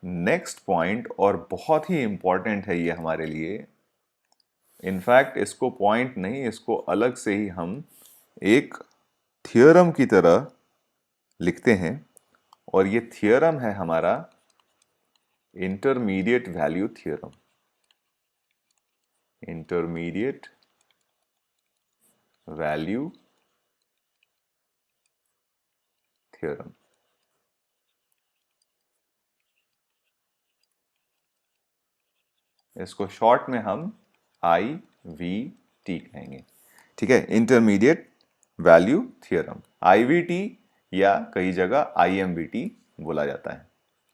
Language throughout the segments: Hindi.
नेक्स्ट पॉइंट, और बहुत ही इंपॉर्टेंट है ये हमारे लिए। इनफैक्ट इसको पॉइंट नहीं, इसको अलग से ही हम एक थियोरम की तरह लिखते हैं, और ये थियोरम है हमारा intermediate value theorem. Intermediate value theorem. इसको शॉर्ट में हम IVT कहेंगे, ठीक है, इंटरमीडिएट वैल्यू थ्योरम। IVT या कई जगह IMVT बोला जाता है।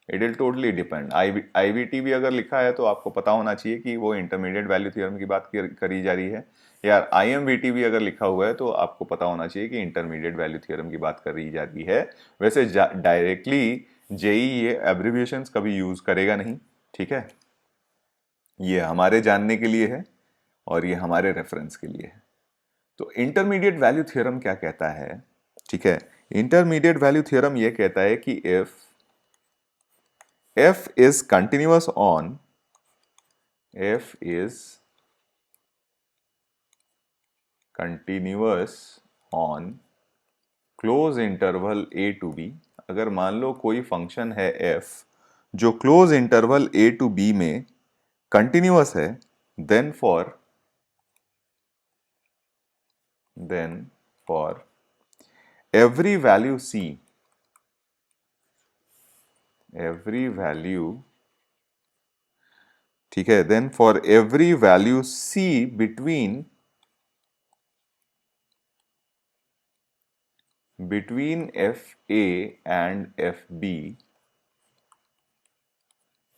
It will totally depend. IVT भी अगर लिखा है तो आपको पता होना चाहिए कि वो इंटरमीडिएट वैल्यू थ्योरम की बात करी जा रही है, या IMVT भी अगर लिखा हुआ है तो आपको पता होना चाहिए कि इंटरमीडिएट वैल्यू थ्योरम की बात करी जा रही है। वैसे डायरेक्टली जेई ये एब्रिविएशंस कभी यूज करेगा नहीं, ठीक है, ये हमारे जानने के लिए है और ये हमारे रेफरेंस के लिए है। तो इंटरमीडिएट वैल्यू थ्योरम क्या कहता है, ठीक है, इंटरमीडिएट वैल्यू थ्योरम ये कहता है कि if f is continuous on close interval a to b, अगर मान लो कोई फंक्शन है f जो close interval a to b में कंटिन्यूअस है, देन फॉर एवरी वैल्यू ठीक है, then for every value c between fa and fb,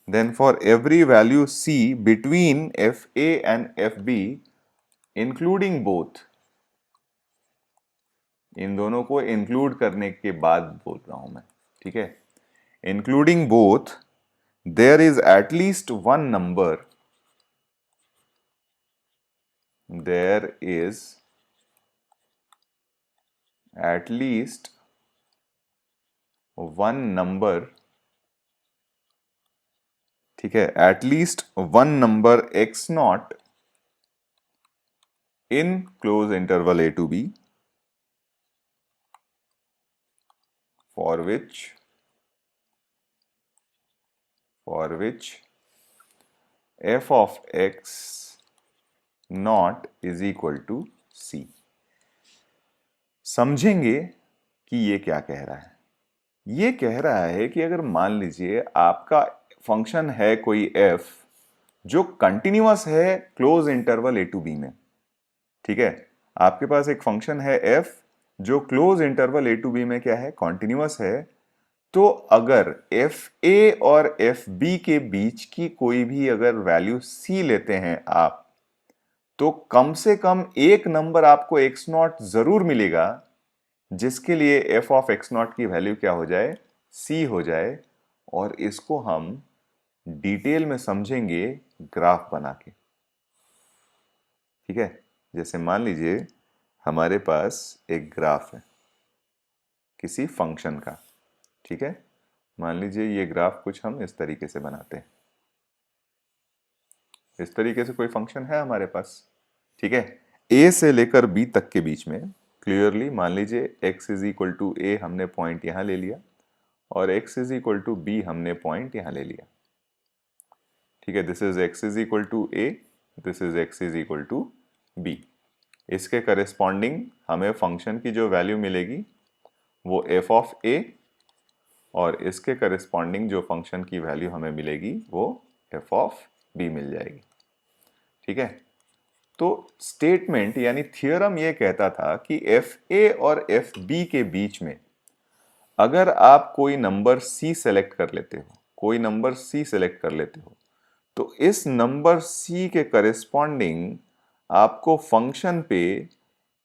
then for every value c between fa and fb including both, इन दोनों को इंक्लूड करने के बाद बोल रहा हूं मैं, ठीक है, including both, there is at least one number, there is at least one number, ठीक है, at least one number x not in close interval a to b for which f of x not is equal to c। समझेंगे कि ये क्या कह रहा है। ये कह रहा है कि अगर मान लीजिए आपका फंक्शन है कोई f जो कंटिन्यूअस है close interval a to b में, ठीक है, आपके पास एक फंक्शन है f जो close interval a to b में क्या है, कॉन्टिन्यूअस है, तो अगर fa और fb के बीच की कोई भी अगर वैल्यू c लेते हैं आप, तो कम से कम एक नंबर आपको x नॉट जरूर मिलेगा जिसके लिए f ऑफ x नॉट की वैल्यू क्या हो जाए, c हो जाए। और इसको हम डिटेल में समझेंगे ग्राफ बना के, ठीक है। जैसे मान लीजिए हमारे पास एक ग्राफ है किसी फंक्शन का, ठीक है, मान लीजिए ये ग्राफ कुछ हम इस तरीके से बनाते हैं, इस तरीके से कोई फंक्शन है हमारे पास, ठीक है, a से लेकर b तक के बीच में क्लियरली मान लीजिए x is equal to a हमने पॉइंट यहां ले लिया और x is equal to b हमने पॉइंट यहां ले लिया, ठीक है, this is x is equal to a, this is x is equal to b। इसके करेस्पॉन्डिंग हमें फंक्शन की जो वैल्यू मिलेगी वो f ऑफ a, और इसके करेस्पॉन्डिंग जो फंक्शन की वैल्यू हमें मिलेगी वो f ऑफ b मिल जाएगी, ठीक है। तो स्टेटमेंट यानी थियोरम ये कहता था कि fa और fb के बीच में अगर आप कोई नंबर c सेलेक्ट कर लेते हो, कोई नंबर c सेलेक्ट कर लेते हो, तो इस नंबर c के करेस्पॉन्डिंग आपको फंक्शन पे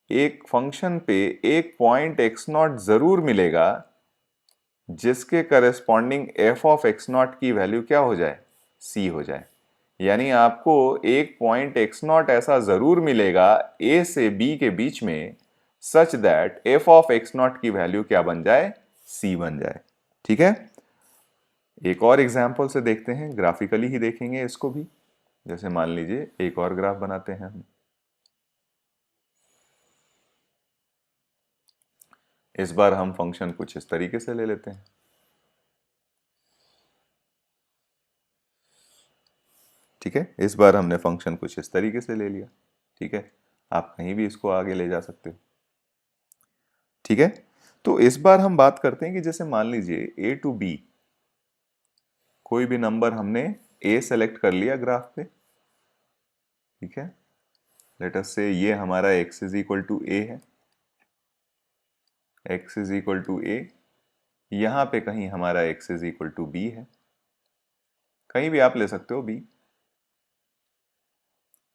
एक पॉइंट x नॉट जरूर मिलेगा जिसके corresponding f of x not की वैल्यू क्या हो जाए, c हो जाए। यानी आपको एक पॉइंट x नॉट ऐसा जरूर मिलेगा a से b के बीच में such that f of x not की वैल्यू क्या बन जाए, c बन जाए, ठीक है। एक और एग्जाम्पल से देखते हैं, ग्राफिकली ही देखेंगे इसको भी। जैसे मान लीजिए एक और ग्राफ बनाते हैं हम। इस बार हम फंक्शन कुछ इस तरीके से ले लेते हैं। ठीक है, इस बार हमने फंक्शन कुछ इस तरीके से ले लिया। ठीक है, आप कहीं भी इसको आगे ले जा सकते हो। ठीक है, तो इस बार हम बात करते हैं कि जैसे मान लीजिए ए टू बी, कोई भी नंबर हमने ए सेलेक्ट कर लिया ग्राफ पे। ठीक है, लेट अस से ये हमारा x is equal to A है, x is equal to A. यहां पे कहीं हमारा x is equal to B है, कहीं भी आप ले सकते हो b।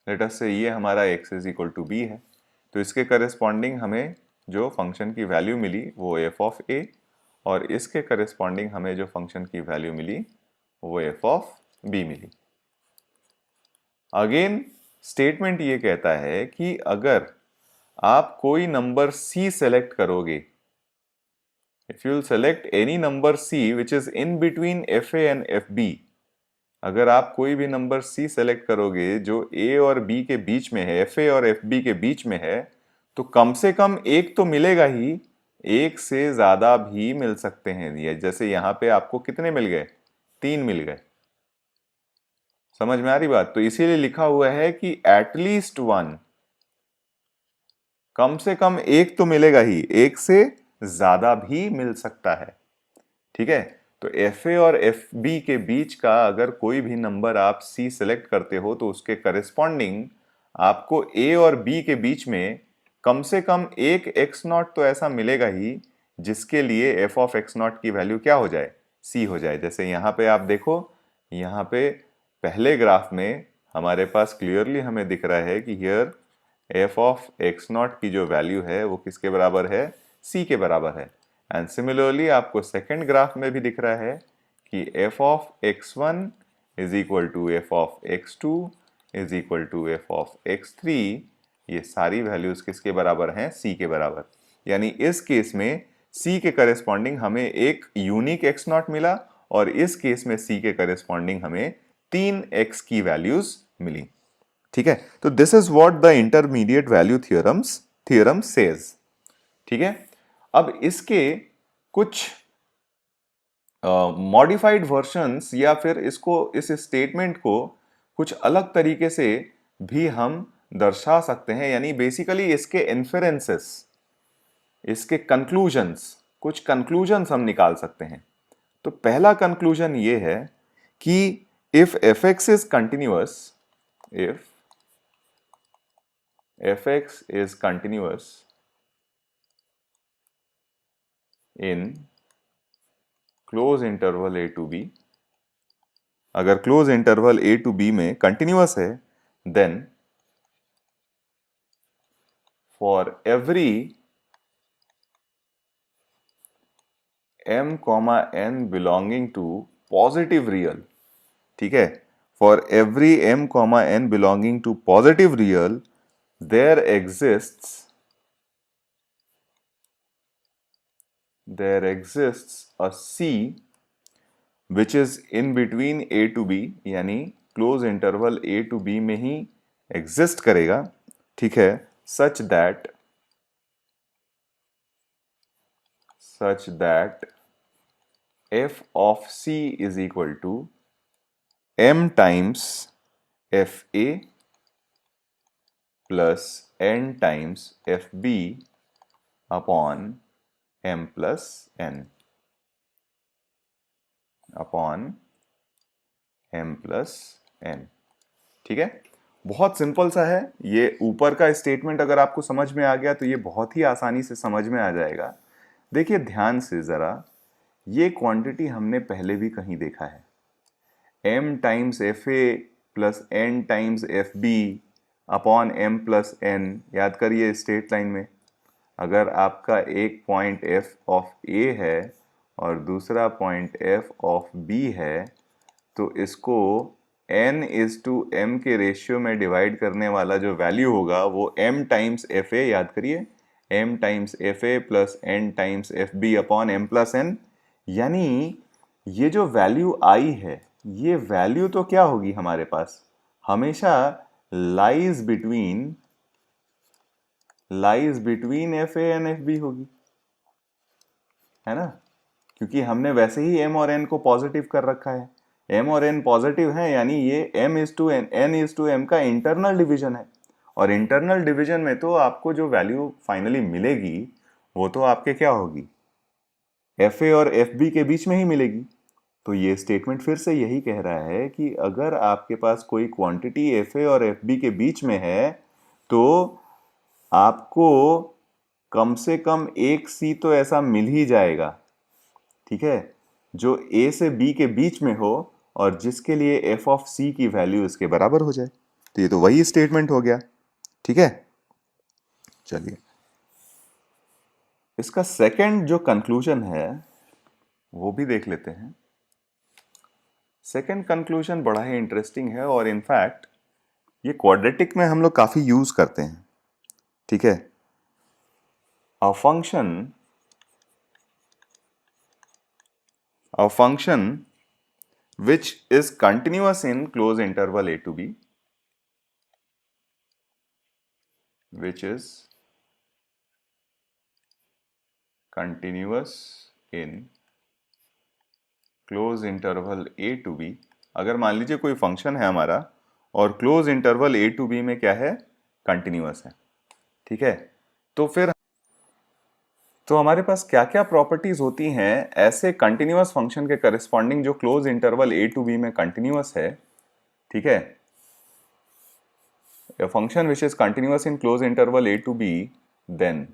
लेट अस से ये हमारा x is equal to B है, तो इसके करस्पॉन्डिंग हमें जो फंक्शन की वैल्यू मिली वो f ऑफ a, और इसके करस्पॉन्डिंग हमें जो फंक्शन की वैल्यू मिली वो f ऑफ b मिली। अगेन स्टेटमेंट ये कहता है कि अगर आप कोई नंबर c सेलेक्ट करोगे, if you select any number c which is in between fa and fb, अगर आप कोई भी नंबर c सेलेक्ट करोगे जो a और b के बीच में है, fa और fb के बीच में है, तो कम से कम एक तो मिलेगा ही, एक से ज्यादा भी मिल सकते हैं। ये जैसे यहां पे आपको कितने मिल गए, 3 मिल गए। समझ में आ रही बात? तो इसीलिए लिखा हुआ है कि एटलीस्ट वन, कम से कम एक तो मिलेगा ही, एक से ज्यादा भी मिल सकता है। ठीक है, तो FA और FB के बीच का अगर कोई भी नंबर आप C सेलेक्ट करते हो तो उसके करस्पॉन्डिंग आपको A और B के बीच में कम से कम एक x0 तो ऐसा मिलेगा ही जिसके लिए f ऑफ x0 की वैल्यू क्या हो जाए, C हो जाए। जैसे यहाँ पे आप देखो, यहाँ पे पहले ग्राफ में हमारे पास क्लियरली हमें दिख रहा है कि हियर f ऑफ x0 की जो वैल्यू है वो किसके बराबर है, C के बराबर है। एंड सिमिलरली आपको सेकेंड ग्राफ में भी दिख रहा है कि f of x1 is equal to F of x2 is equal to F of x3, ये सारी वैल्यूज किसके बराबर हैं, C के बराबर। यानी इस केस में C के करस्पॉन्डिंग हमें एक यूनिक x0 मिला, और इस केस में C के करस्पॉन्डिंग हमें 3x की वैल्यूज मिली। ठीक है, तो this is what the intermediate value theorem says. ठीक है, अब इसके कुछ मॉडिफाइड वर्जन्स या फिर इसको, इस स्टेटमेंट को कुछ अलग तरीके से भी हम दर्शा सकते हैं। यानी बेसिकली इसके इन्फेरेंसेस, इसके कंक्लूजन्स, कुछ कंक्लूजन्स हम निकाल सकते हैं। तो पहला कंक्लूजन ये है कि if fx is continuous, if fx is continuous in close interval a to b, अगर close interval a to b में कंटिन्यूअस है, then for every m n belonging to positive real, ठीक है, for every m n belonging to positive real there exists a C which is in between A to B, यानी close interval A to B में ही एग्जिस्ट करेगा। ठीक है, such that f of C is equal to m times fa plus n times fb upon m plus n upon m plus n। ठीक है, बहुत सिंपल सा है ये। ऊपर का स्टेटमेंट अगर आपको समझ में आ गया तो ये बहुत ही आसानी से समझ में आ जाएगा। देखिए ध्यान से जरा, ये क्वांटिटी हमने पहले भी कहीं देखा है, m times F A plus n times F B upon m plus n। याद करिए स्ट्रेट लाइन में अगर आपका एक पॉइंट f ऑफ a है और दूसरा पॉइंट f ऑफ b है, तो इसको n इज टू m के रेशियो में डिवाइड करने वाला जो वैल्यू होगा वो m टाइम्स एफ ए, याद करिए m times F A plus n times F B upon m plus n। यानी ये जो वैल्यू आई है, ये वैल्यू तो क्या होगी हमारे पास, हमेशा lies between F A and F B होगी, है ना, क्योंकि हमने वैसे ही m और n को पॉजिटिव कर रखा है, m और n पॉजिटिव है, यानी ये n/m का इंटरनल डिवीजन है, और इंटरनल डिवीजन में तो आपको जो वैल्यू फाइनली मिलेगी वो तो आपके क्या होगी, एफ ए और एफ बी के बीच में ही मिलेगी। तो ये स्टेटमेंट फिर से यही कह रहा है कि अगर आपके पास कोई क्वांटिटी एफ ए और एफ बी के बीच में है तो आपको कम से कम एक सी तो ऐसा मिल ही जाएगा, ठीक है, जो ए से बी के बीच में हो और जिसके लिए एफ ऑफ सी की वैल्यू इसके बराबर हो जाए। तो ये तो वही स्टेटमेंट हो गया, ठीक है। चलिए, इसका सेकंड जो कंक्लूजन है वो भी देख लेते हैं। सेकंड कंक्लूजन बड़ा ही इंटरेस्टिंग है और इनफैक्ट ये क्वाड्रेटिक में हम लोग काफी यूज करते हैं, ठीक है। A function which is continuous in closed interval a to b, which is continuous in closed interval a to b। अगर मान लीजिए कोई फंक्शन है हमारा और close interval a to b में क्या है, कंटिन्यूअस है, ठीक है। तो हमारे पास क्या क्या प्रॉपर्टीज होती हैं ऐसे कंटिन्यूअस फंक्शन के करस्पॉन्डिंग जो close interval a to b में कंटिन्यूअस है, ठीक है। A function which is continuous in closed interval a to b, then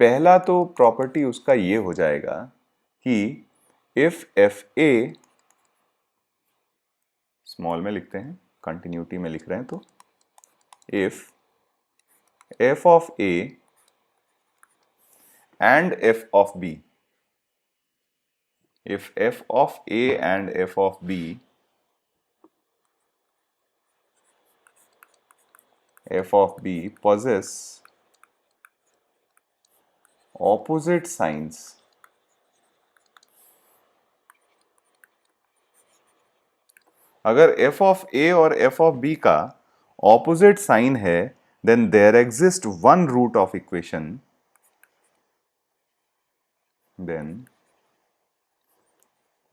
पहला तो प्रॉपर्टी उसका ये हो जाएगा कि if f a, स्मॉल में लिखते हैं, कंटिन्यूटी में लिख रहे हैं, तो if f of a and f of b, if f of a and f of b, f of b possess opposite signs, अगर f of a और f of b का opposite sign है, then there exists one root of equation, then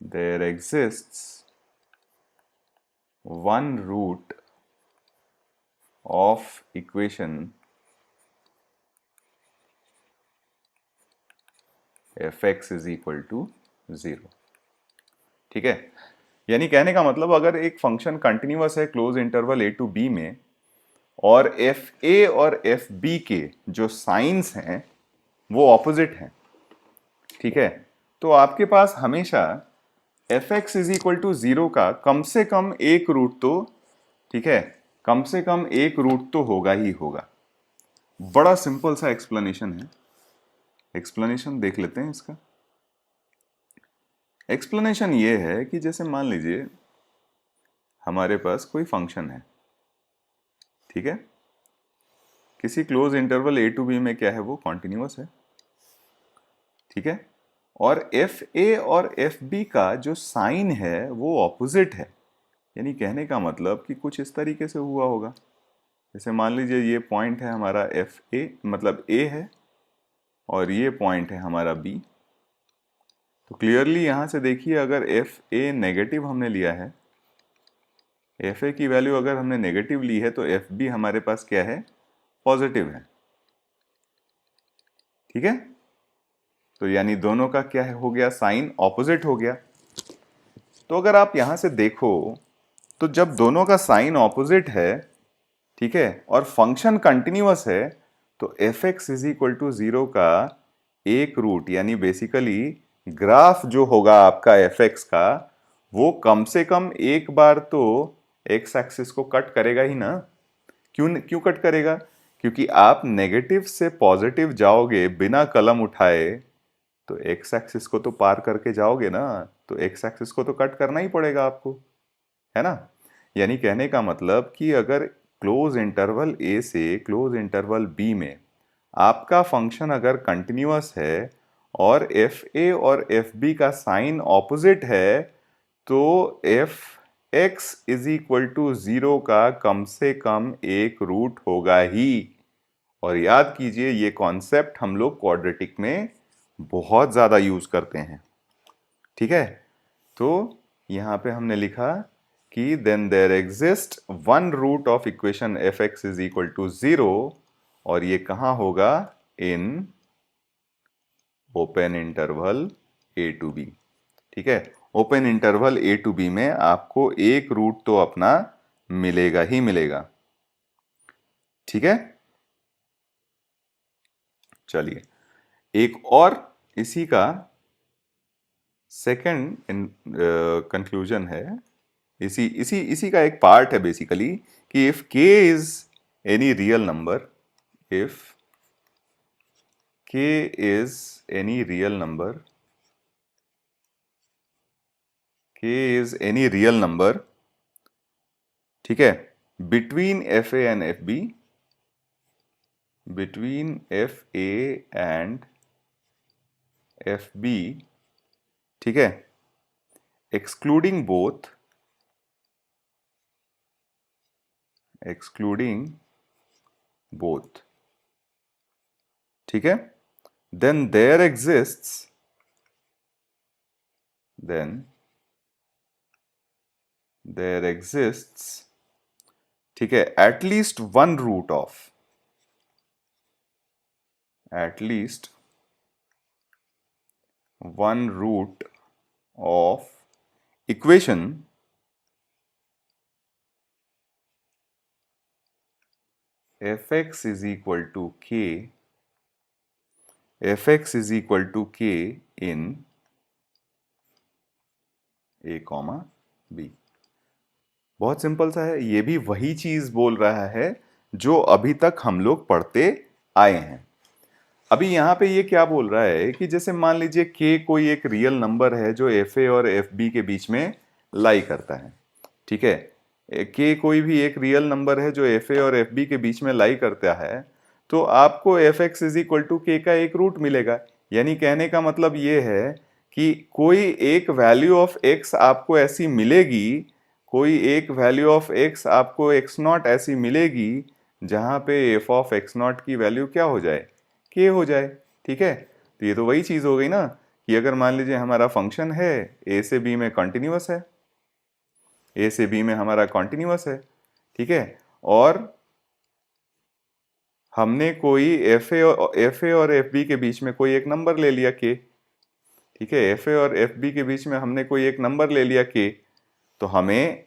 there exists one root of equation fx is equal to 0, ठीक है। यानी कहने का मतलब अगर एक फंक्शन कंटिन्यूअस है close interval a to b में और एफ ए और एफ बी के जो साइंस हैं वो ऑपोजिट हैं, ठीक है, तो आपके पास हमेशा F X is equal to 0 का कम से कम एक रूट तो, ठीक है, कम से कम एक रूट तो होगा ही होगा। बड़ा सिंपल सा एक्सप्लेनेशन है, एक्सप्लेनेशन देख लेते हैं इसका। एक्सप्लेनेशन ये है कि जैसे मान लीजिए हमारे पास कोई फंक्शन है, ठीक है, किसी close interval a to b में क्या है, वो कॉन्टिन्यूअस है, ठीक है, और एफ ए और एफ बी का जो साइन है वो ऑपोजिट है। यानी कहने का मतलब कि कुछ इस तरीके से हुआ होगा, जैसे मान लीजिए ये पॉइंट है हमारा एफ ए, मतलब ए है, और ये पॉइंट है हमारा बी। तो क्लियरली यहां से देखिए, अगर एफ ए नेगेटिव हमने लिया है, एफ ए की वैल्यू अगर हमने नेगेटिव ली है, तो एफ बी हमारे पास क्या है, पॉजिटिव है, ठीक है। तो यानी दोनों का क्या हो गया, साइन ऑपोजिट हो गया। तो अगर आप यहां से देखो तो जब दोनों का साइन ऑपोजिट है, ठीक है, और फंक्शन कंटिन्यूअस है, तो F X is equal to 0 का एक रूट, यानी बेसिकली ग्राफ जो होगा आपका एफ एक्स का, वो कम से कम एक बार तो एक्स एक्सिस को कट करेगा ही ना। क्यों कट करेगा, क्योंकि आप नेगेटिव से पॉजिटिव जाओगे बिना कलम उठाए तो एक्स एक्सिस को तो पार करके जाओगे ना, तो एक्स एक्सिस को तो कट करना ही पड़ेगा आपको, है ना। यानी कहने का मतलब कि अगर क्लोज इंटरवल ए से क्लोज इंटरवल बी में आपका फंक्शन अगर कंटिन्यूअस है और एफ ए और एफ बी का साइन ऑपोजिट है, तो F X is equal to 0 का कम से कम एक रूट होगा ही। और याद कीजिए ये कॉन्सेप्ट हम लोग क्वाड्रेटिक में बहुत ज्यादा यूज करते हैं। ठीक है, तो यहां पे हमने लिखा कि then there exist one root of equation F X is equal to 0, और ये कहां होगा? In open interval A to B. ठीक है, open interval A to B में आपको एक रूट तो अपना मिलेगा ही मिलेगा। ठीक है, चलिए एक और इसी का सेकंड कंक्लूजन है, इसी इसी इसी का एक पार्ट है बेसिकली, कि if k is any real number, if k is any real number, k is any real number, ठीक है, between F A and F B, between F A and F B, ठीक है, एक्सक्लूडिंग बोथ, एक्सक्लूडिंग बोथ, ठीक है, then there exists, then there exists, ठीक है, at least one root of, at least one root of equation fx is equal to k, fx is equal to k in a comma b। बहुत सिंपल सा है, ये भी वही चीज बोल रहा है जो अभी तक हम लोग पढ़ते आए हैं। अभी यहाँ पे ये क्या बोल रहा है कि जैसे मान लीजिए k कोई एक रियल नंबर है जो एफ ए और एफ बी के बीच में लाई करता है। ठीक है, k कोई भी एक रियल नंबर है जो एफ ए और एफ बी के बीच में लाई करता है, तो आपको F X is equal to K का एक रूट मिलेगा। यानी कहने का मतलब ये है कि कोई एक वैल्यू ऑफ x आपको ऐसी मिलेगी, कोई एक वैल्यू ऑफ x आपको x नॉट ऐसी मिलेगी जहां पे एफ ऑफ एक्स नॉट की वैल्यू क्या हो जाए? k हो जाए। ठीक है, तो ये तो वही चीज हो गई ना कि अगर मान लीजिए हमारा फंक्शन है a से b में कंटिन्यूअस है, a से b में हमारा कंटिन्यूअस है, ठीक है, और हमने कोई एफ ए और एफ बी के बीच में कोई एक नंबर ले लिया k। ठीक है, एफ ए और एफ बी के बीच में हमने कोई एक नंबर ले लिया k, तो हमें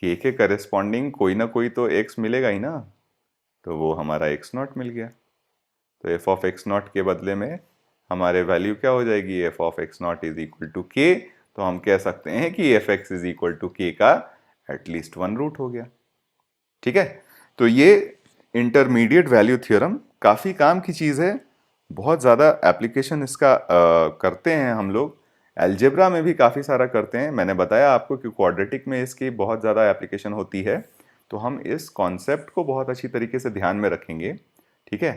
k के करेस्पॉन्डिंग कोई ना कोई तो x मिलेगा ही ना, तो वो हमारा x नॉट मिल गया। तो एफ ऑफ एक्स नॉट के बदले में हमारे वैल्यू क्या हो जाएगी? F of X not is equal to K. तो हम कह सकते हैं कि F X is equal to K का एटलीस्ट वन रूट हो गया। ठीक है, तो ये इंटरमीडिएट वैल्यू थ्योरम काफी काम की चीज है, बहुत ज्यादा एप्लीकेशन इसका करते हैं हम लोग, अलजेब्रा में भी काफी सारा करते हैं। मैंने बताया आपको कि क्वाड्रेटिक में इसकी बहुत ज्यादा एप्लीकेशन होती है, तो हम इस कॉन्सेप्ट को बहुत अच्छी तरीके से ध्यान में रखेंगे। ठीक है,